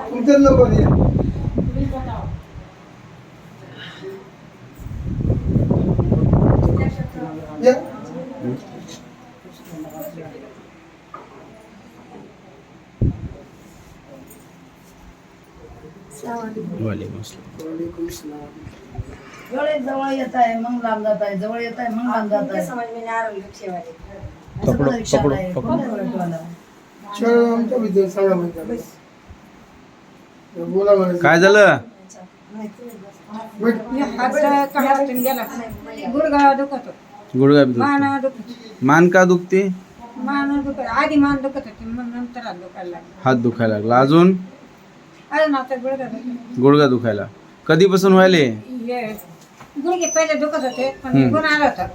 तुमचा नंबर ये या वालेकुम अस्सलाम. वालेकुम सलाम. एवढे जवळ येत आहे मग लांब जात आहे, जवळ येत आहे मग लांब जात आहे. समझ में नहीं आ रहा रिक्शे वाले असं पकडो, पण रिक्षा पकडो, आहे, पकडो. कोणत्या ओळखीवाला? चल आमच्या विद्या सांगा म्हणजे बोला मला काय झालं? बैठ. हात काढून गेला गुडघा दुखत गुडघा बी मान दुखतो. दुखत मान का दुखते? मान दुखत आधी मान दुखत होती मग नंतर हात दुखायला लागला हात दुखायला लागला. अजून अजून आता गुडघा दुखत गुडघा दुखायला कधीपासून व्हायले? गुडघे पहिले दुखत होते पण निघून आला होता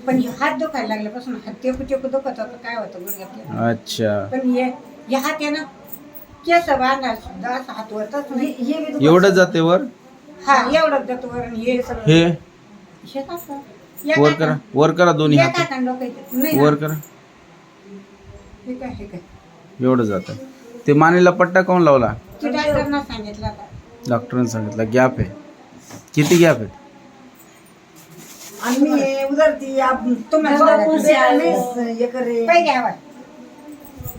पण हात दुखायला लागल्यापासून हात टेकू टेकू दुखत होतं काय होतं गुडघ्यात अच्छा. पण हे हात आहे ना केस बांधायला सुद्धा असं हात वरतच नाही हे बी दुखत एवढं जाते वर? हा एवढं जातो वर आणि हे सगळं हे हे कसं? या वर काय करा, वर करा दोन्ही या हात. काय डोकं इथं? नाही वर ना. करा. हे काय हे काय एवढं जात. ते मानेला पट्टा कोण लावला? ते डॉक्टरना सांगितलं आता डॉक्टरांनी सांगितलं गॅप आहे. किती गॅप आहे? आम्ही उधरती तुम्हाला सांगायचं. हे करे पहिले आवाज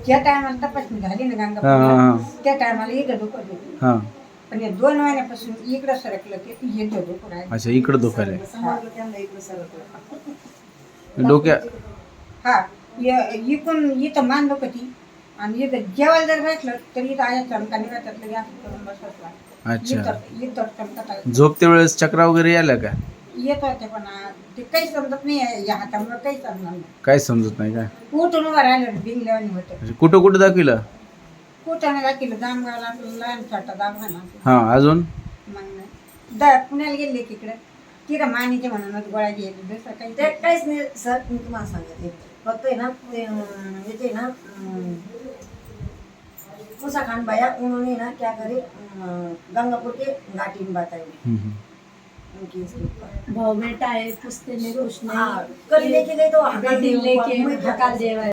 ज्या टायमाला तपासणी झाली ना हा, हा, गंगापूरला हा. त्या टायमाला इथं दुखत होती हा. पण या 2 महिन्यापासून इकडं सरकलं की इथं दुखत आहे अच्छा, इकडं दुखायला. समजलं त्यांना इकडं सरकलं. डोक्या हा इकून इथं मान दुखती आणि इथं जेवायला जर बसलं तर इथं आया चमका निघायचं गॅस करून बसला अच्छा. इथं चमका झोपते वेळेस चक्रा वगैरे आल्या का? येत होते पण ते काही समजत नाही या हातामुळे काही समजणार नाही काय समजत नाही काय? उठून उभं राहिलं बिंगल्यावानी होतं अच्छा, कुठं कुठं दाखविलं? कुठं दाखिलं जामगावला लहान छोटा दवाखाना हा. अजून मग पुण्याला गेले तिकडे तिथं मानीचे म्हणूनच गोळ्या घ्यायची दुसरं काही ते काहीच नाही सर, मी तुम्हाला सांगते फक्त आहे ना ते येते ना कुसा खान भैया उन्होंने ना क्या करे गंगापुर के घाटी में बताई उनकी इसके ऊपर भाव बेटा है पुश्ते में कुछ हाँ नहीं कल लेके गए तो हकार बेटी लेके मैं हकार देवा